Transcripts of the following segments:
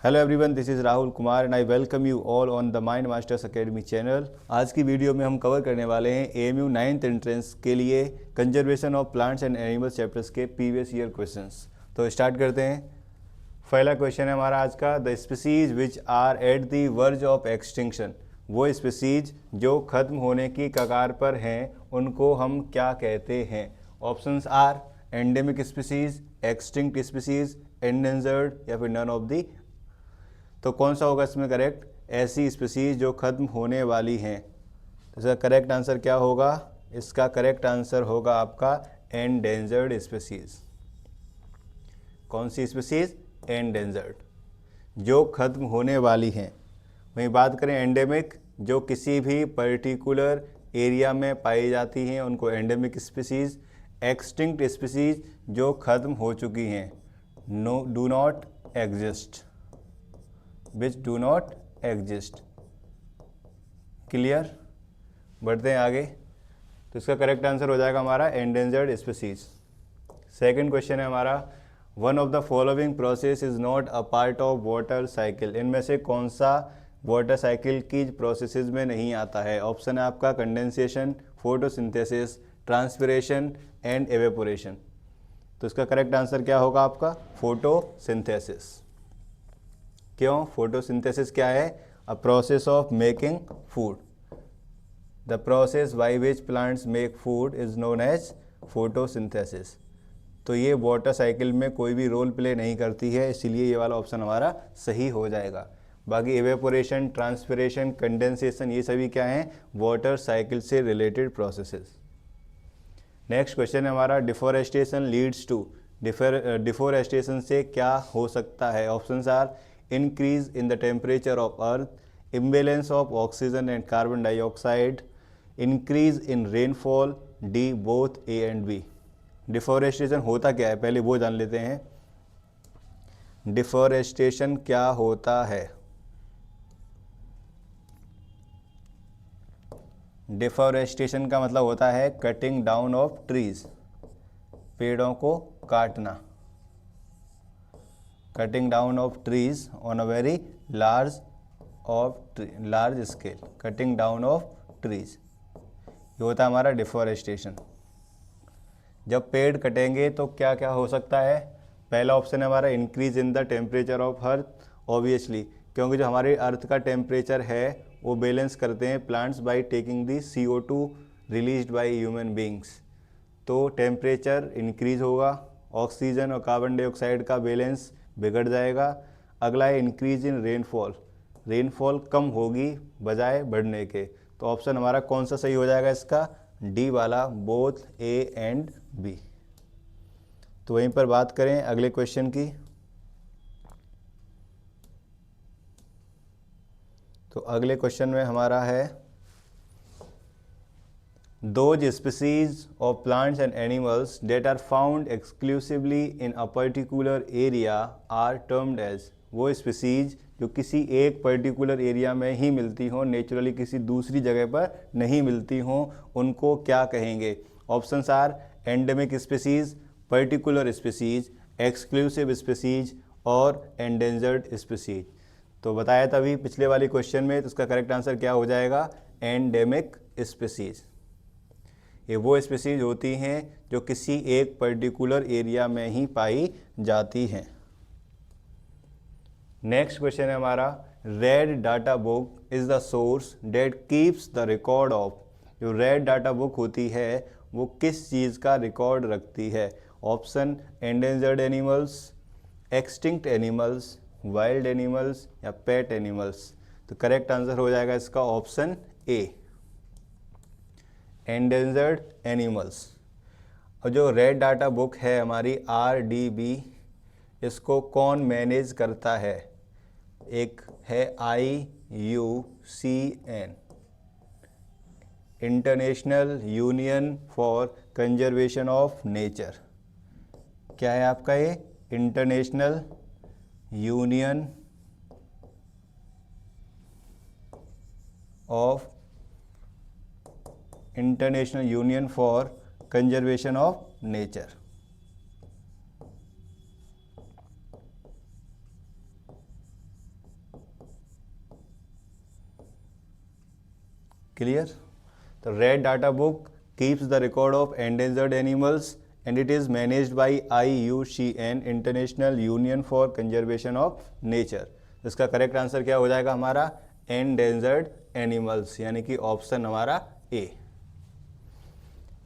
Hello everyone, this is Rahul Kumar and I welcome you all on the mind masters academy channel. आज की video में हम cover करने वाले हैं एएमयू 9th एंट्रेंस के लिए conservation of plants and animals chapters के प्रीवियस ईयर क्वेश्चंस। तो स्टार्ट करते हैं। पहला क्वेश्चन है हमारा आज का, the species which are at the verge of extinction. वो स्पीसीज जो खत्म होने की कगार पर हैं उनको हम क्या कहते हैं? Options are endemic species, extinct species, endangered या फिर नन ऑफ दी। तो कौन सा होगा इसमें करेक्ट? ऐसी स्पीसीज जो खत्म होने वाली हैं। इसका करेक्ट आंसर क्या होगा? इसका करेक्ट आंसर होगा आपका एंडेंजर्ड स्पीसीज। कौन सी स्पीसीज? एंडेंजर्ड, जो खत्म होने वाली हैं। वहीं बात करें एंडेमिक, जो किसी भी पर्टिकुलर एरिया में पाई जाती हैं उनको एंडेमिक स्पीसीज। एक्सटिंक्ट स्पीसीज जो खत्म हो चुकी हैं, no do not exist, which do not exist. Clear? बढ़ते हैं आगे। तो इसका करेक्ट आंसर हो जाएगा हमारा एंडेंजर्ड स्पीसीज। सेकंड क्वेश्चन है हमारा, one of the following process is not a part of water cycle. इनमें से कौन सा वाटर साइकिल की प्रोसेसेस में नहीं आता है? ऑप्शन है आपका condensation, photosynthesis, transpiration and evaporation. तो इसका करेक्ट आंसर क्या होगा आपका? फोटोसिंथेसिस। क्यों? फोटोसिंथेसिस क्या है? A process of making food. The process by which plants make food is known as photosynthesis. तो ये वाटर साइकिल में कोई भी रोल प्ले नहीं करती है, इसीलिए ये वाला ऑप्शन हमारा सही हो जाएगा। बाकी एवेपोरेशन, ट्रांसपिरेशन, कंडेंसेशन ये सभी क्या हैं? वाटर साइकिल से रिलेटेड प्रोसेसेस। नेक्स्ट क्वेश्चन है हमारा, डिफोरेस्टेशन लीड्स टू। डिफोरेस्टेशन से क्या हो सकता है? Options are increase in the temperature of earth, imbalance of oxygen and carbon dioxide, increase in rainfall, D both A and B। Deforestation होता क्या है पहले वो जान लेते हैं। डिफोरेस्टेशन क्या होता है? डिफोरेस्टेशन का मतलब होता है कटिंग डाउन ऑफ ट्रीज, पेड़ों को काटना। Cutting down of trees on a very large scale, cutting down of trees, ये होता है हमारा डिफोरेस्टेशन। जब पेड़ कटेंगे तो क्या क्या हो सकता है? पहला ऑप्शन है हमारा increase in the temperature of earth. Obviously, क्योंकि जो हमारे अर्थ का टेम्परेचर है वो बैलेंस करते हैं plants by taking the CO2 released by human beings. तो टेम्परेचर इंक्रीज होगा, ऑक्सीजन और कार्बन डाइऑक्साइड का बैलेंस बिगड़ जाएगा। अगला है इंक्रीज इन रेनफॉल, रेनफॉल कम होगी बजाय बढ़ने के। तो ऑप्शन हमारा कौन सा सही हो जाएगा इसका? डी वाला, बोथ ए एंड बी। तो वहीं पर बात करें अगले क्वेश्चन की, तो अगले क्वेश्चन में हमारा है, those species of plants and animals that are found exclusively in a particular area are termed as। वो स्पीसीज जो किसी एक पर्टिकुलर एरिया में ही मिलती हों, नेचुरली किसी दूसरी जगह पर नहीं मिलती हों, उनको क्या कहेंगे? Options are endemic species, particular species, exclusive species और एंडेंजर्ड स्पीसीज। तो बताया था अभी पिछले वाले क्वेश्चन में, तो उसका करेक्ट आंसर क्या हो जाएगा? Endemic species. ये वो स्पीसीज होती हैं जो किसी एक पर्टिकुलर एरिया में ही पाई जाती हैं। नेक्स्ट क्वेश्चन है हमारा, red data book is the source that keeps the record of. जो रेड डाटा बुक होती है वो किस चीज़ का रिकॉर्ड रखती है? Option endangered animals, extinct animals, wild animals या पेट एनिमल्स। तो करेक्ट आंसर हो जाएगा इसका ऑप्शन ए, एंडेंजर्ड एनिमल्स। और जो रेड डाटा बुक है हमारी RDB, इसको कौन मैनेज करता है? एक है IUCN, International Union for Conservation of Nature. क्या है आपका ये? International Union for Conservation of Nature. Clear? तो red data book keeps the record of endangered animals and it is managed by IUCN, International Union for Conservation of Nature. इसका correct answer क्या हो जाएगा हमारा? एंडेंजर्ड एनिमल्स, यानी कि option हमारा ए।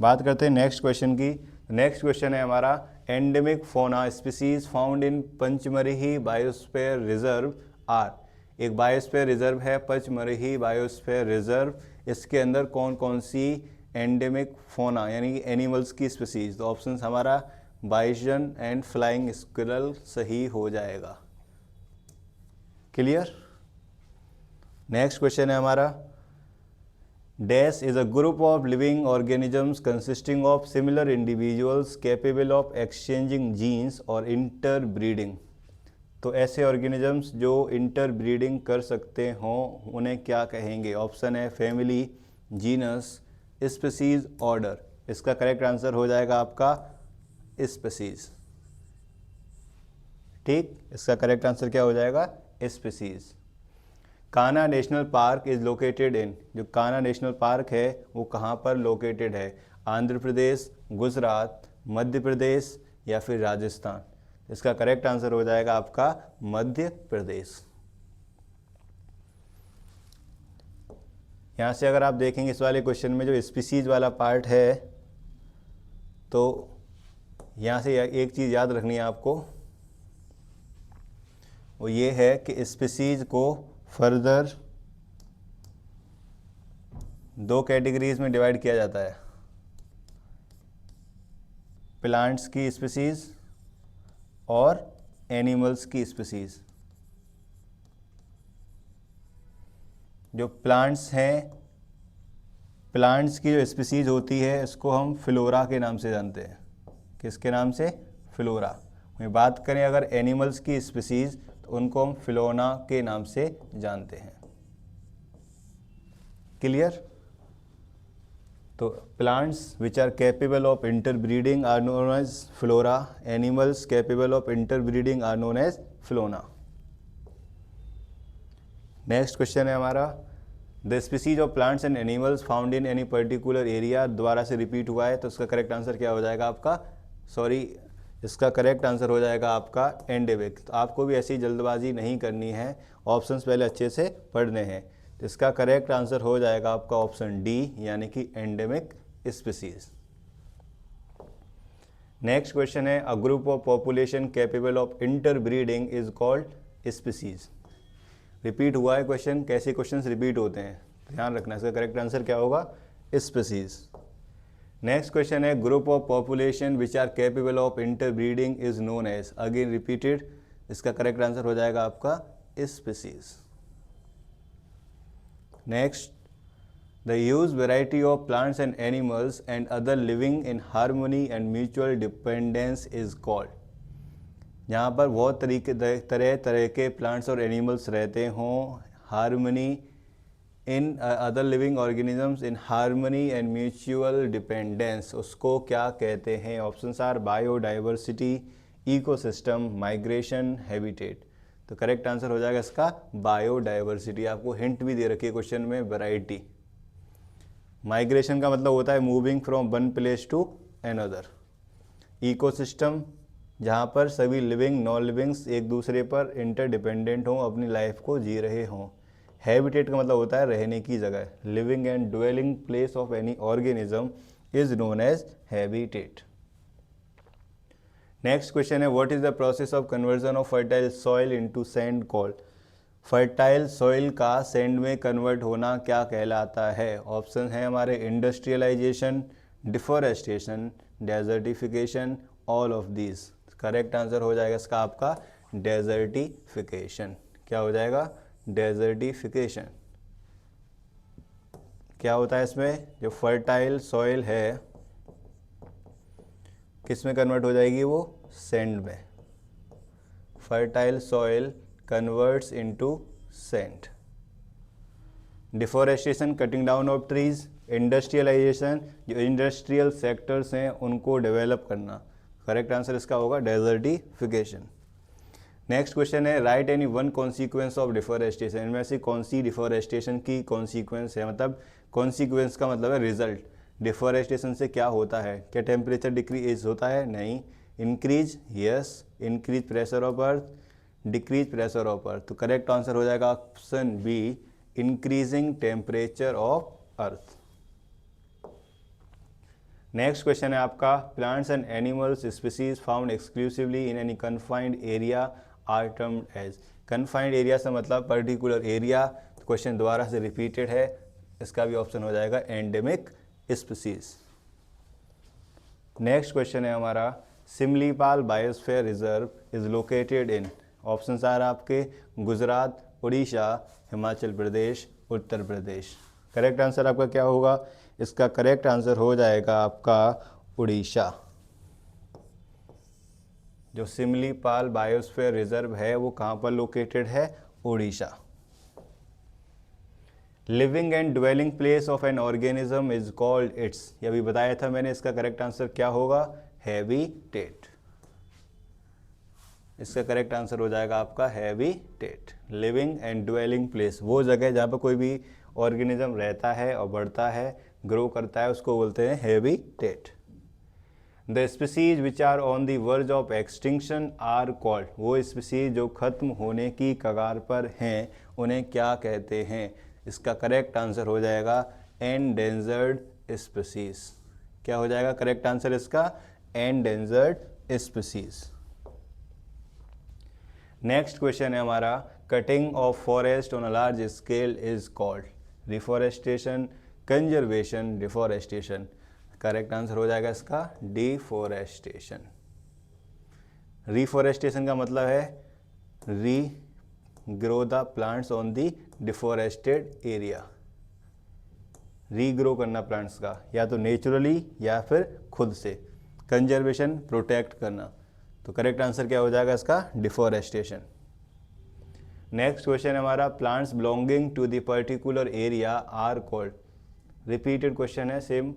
बात करते हैं नेक्स्ट क्वेश्चन की। नेक्स्ट क्वेश्चन है हमारा endemic fauna species found in Pachmarhi biosphere reserve are. एक बायोस्फीयर रिजर्व है पंचमरही बायोस्फीयर रिजर्व, इसके अंदर कौन कौन सी एंडेमिक फोना यानी कि एनिमल्स की स्पीसीज? तो ऑप्शन हमारा बाइजन एंड फ्लाइंग स्क्विरल सही हो जाएगा। क्लियर? नेक्स्ट क्वेश्चन है हमारा Dash is a group of living organisms consisting of similar individuals capable of exchanging genes or interbreeding। तो ऐसे ऑर्गेनिजम्स जो इंटरब्रीडिंग कर सकते हों उन्हें क्या कहेंगे? ऑप्शन है फैमिली, जीनस, स्पीसीज, ऑर्डर। इसका करेक्ट आंसर हो जाएगा आपका स्पीसीज। ठीक, इसका करेक्ट आंसर क्या हो जाएगा? Species. Kanha national park is located इन। जो कान्हा नेशनल पार्क है वो कहाँ पर लोकेटेड है? आंध्र प्रदेश, गुजरात, मध्य प्रदेश या फिर राजस्थान। इसका करेक्ट आंसर हो जाएगा आपका मध्य प्रदेश। यहाँ से अगर आप देखेंगे इस वाले क्वेश्चन में जो स्पीसीज वाला पार्ट है, तो यहाँ से एक चीज़ याद रखनी है आपको, वो ये है कि स्पीसीज को फर्दर दो कैटेगरीज में डिवाइड किया जाता है, प्लांट्स की स्पीसीज और एनिमल्स की स्पीसीज। जो प्लांट्स हैं, प्लांट्स की जो स्पीसीज होती है इसको हम फ्लोरा के नाम से जानते हैं। किसके नाम से? फ्लोरा। वहीं बात करें अगर एनिमल्स की स्पीसीज तो उनको हम फिलोना के नाम से जानते हैं। क्लियर? तो plants which are capable of interbreeding are known as flora, animals capable of interbreeding are known as fauna. Next question है हमारा the species of plants and animals found in any particular area. दोबारा से repeat हुआ है तो इसका correct answer क्या हो जाएगा आपका? इसका करेक्ट आंसर हो जाएगा आपका एंडेमिक। तो आपको भी ऐसी जल्दबाजी नहीं करनी है, ऑप्शंस पहले अच्छे से पढ़ने हैं। तो इसका करेक्ट आंसर हो जाएगा आपका ऑप्शन डी, यानी कि एंडेमिक स्पीसीज। नेक्स्ट क्वेश्चन है a group of population capable of interbreeding is called species. Repeat हुआ है क्वेश्चन, कैसे क्वेश्चंस रिपीट होते हैं ध्यान रखना। इसका करेक्ट आंसर क्या होगा? स्पीसीज। नेक्स्ट क्वेश्चन है group of population which are capable of interbreeding is known as, again repeated. इसका करेक्ट आंसर हो जाएगा आपका species. Next the huge variety of plants and animals and other living in harmony and mutual dependence is called. यहाँ पर बहुत तरह तरह के प्लांट्स और एनिमल्स रहते हों, harmony in other living organisms in harmony and mutual dependence, उसको क्या कहते हैं? Options are biodiversity, ecosystem, migration, habitat. तो करेक्ट आंसर हो जाएगा इसका बायोडाइवर्सिटी। आपको हिंट भी दे रखी है क्वेश्चन में, वैरायटी। माइग्रेशन का मतलब होता है moving from one place to another. Ecosystem, जहाँ पर सभी लिविंग नॉन लिविंग्स एक दूसरे पर इंटरडिपेंडेंट हों, अपनी लाइफ को जी रहे हों। हैबिटेट का मतलब होता है रहने की जगह। Living and dwelling place of any organism is known as habitat. Next question है what is the process of conversion of fertile soil into sand called. Fertile soil का सैंड में कन्वर्ट होना क्या कहलाता है? ऑप्शन है हमारे industrialisation, deforestation, desertification, all of these. Correct answer हो जाएगा इसका आपका डेजर्टिफिकेशन। क्या हो जाएगा? डेजर्टिफिकेशन। क्या होता है इसमें? जो फर्टाइल सॉइल है किस में कन्वर्ट हो जाएगी? वो सैंड में। Fertile soil converts into sand. Deforestation, cutting down of trees. Industrialisation, जो इंडस्ट्रियल सेक्टर्स हैं उनको डेवलप करना। करेक्ट आंसर इसका होगा डेजर्टिफिकेशन। नेक्स्ट क्वेश्चन है write any one consequence of deforestation. इनमें से कौन सी डिफॉरेस्टेशन की कॉन्सिक्वेंस है, मतलब कॉन्सिक्वेंस का मतलब है रिजल्ट। डिफॉरेस्टेशन से क्या होता है, क्या टेम्परेचर डिक्रीज होता है, नहीं। Increase, yes. Increase pressure of earth, decrease pressure of earth. तो करेक्ट आंसर हो जाएगा option B, increasing temperature of earth. Next question है आपका plants and animals species found exclusively in any confined area are termed as. Confined area से मतलब particular area. Question दोबारा से repeated है, इसका भी ऑप्शन हो जाएगा एंडेमिक स्पीसीज। नेक्स्ट क्वेश्चन है हमारा Similipal biosphere reserve is located in. Option आ रहा आपके गुजरात, उड़ीसा, हिमाचल प्रदेश, उत्तर प्रदेश। करेक्ट आंसर आपका क्या होगा, इसका करेक्ट आंसर हो जाएगा आपका उड़ीसा। जो सिमलीपाल बायोस्फीयर रिजर्व है वो कहाँ पर लोकेटेड है, Orissa. Living and dwelling place of an organism is called its. ये अभी बताया था मैंने, इसका करेक्ट आंसर क्या होगा, हैबिटेट। इसका करेक्ट आंसर हो जाएगा आपका habitat. Living and dwelling place, वो जगह जहाँ पर कोई भी ऑर्गेनिज्म रहता है और बढ़ता है, ग्रो करता है, उसको बोलते हैं habitat. The species which are on the verge of extinction are called. वो स्पीसीज जो खत्म होने की कगार पर हैं उन्हें क्या कहते हैं। इसका करेक्ट आंसर हो जाएगा एंडेंजर्ड स्पीसीज। क्या हो जाएगा करेक्ट आंसर इसका, एंडेंजर्ड स्पीसीज। नेक्स्ट क्वेश्चन है हमारा cutting of forest on a large scale is called. Reforestation, conservation, deforestation. Correct answer हो जाएगा इसका डिफॉरेस्टेशन। रिफॉरेस्टेशन का मतलब है regrow the plants on the deforested area. Regrow करना प्लांट्स का, या तो नेचुरली या फिर खुद से। कंजर्वेशन, प्रोटेक्ट करना। तो करेक्ट आंसर क्या हो जाएगा इसका, डिफॉरेस्टेशन। नेक्स्ट क्वेश्चन हमारा plants belonging to the particular area are called. Repeated question है सेम।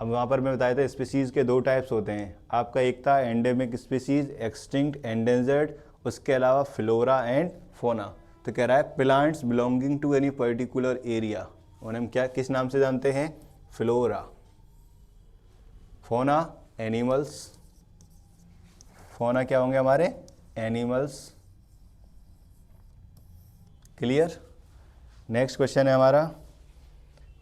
अब वहाँ पर मैं बताया था स्पीसीज़ के दो टाइप्स होते हैं आपका, एक था एंडेमिक स्पीसीज, एक्सटिंक्ट, एंडेंजर्ड, उसके अलावा फ्लोरा एंड फोना। तो कह रहा है plants belonging to any particular area, उन्हें हम क्या किस नाम से जानते हैं, फ्लोरा। फोना एनिमल्स, फोना क्या होंगे हमारे, एनिमल्स। क्लियर। नेक्स्ट क्वेश्चन है हमारा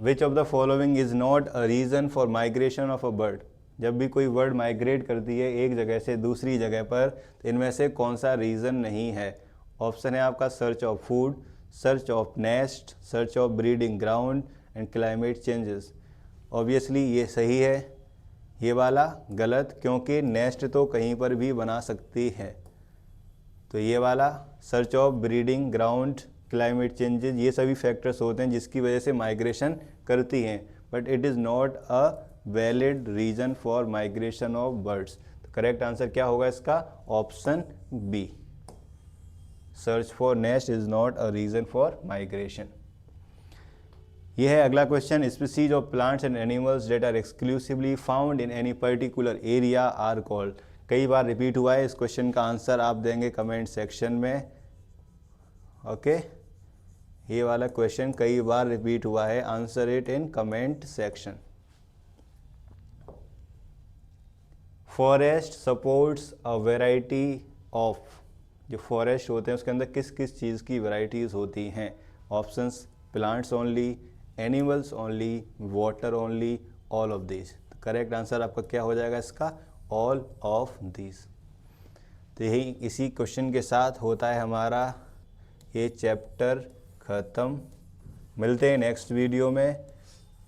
which of the following is not a reason for migration of a bird. जब भी कोई बर्ड माइग्रेट करती है एक जगह से दूसरी जगह पर, तो इनमें से कौन सा रीज़न नहीं है। ऑप्शन है आपका search of food, search of nest, search of breeding ground and climate changes. Obviously ये सही है, ये वाला गलत, क्योंकि नेस्ट तो कहीं पर भी बना सकती है। तो ये वाला search of breeding ground, climate changes, ये सभी फैक्टर्स होते हैं जिसकी वजह से माइग्रेशन करती हैं, but it is not a valid reason for migration of birds. तो करेक्ट आंसर क्या होगा इसका, option B, search for nest is not a reason for migration. यह है अगला question, species of plants and animals that are exclusively found in any particular area are called. कई बार repeat हुआ है, इस क्वेश्चन का आंसर आप देंगे कमेंट सेक्शन में। ओके, ये वाला क्वेश्चन कई बार रिपीट हुआ है, answer it in comment section. Forest supports a variety of. जो फॉरेस्ट होते हैं उसके अंदर किस किस चीज़ की वैरायटीज़ होती हैं। Options plants only, animals only, water only, all of this. तो करेक्ट आंसर आपका क्या हो जाएगा इसका, ऑल ऑफ दिस। तो यही इसी क्वेश्चन के साथ होता है हमारा ये चैप्टर ख़त्म। मिलते हैं नेक्स्ट वीडियो में।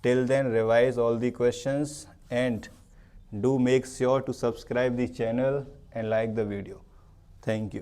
Till then revise all the questions and do make sure to subscribe the channel and like the video. Thank you.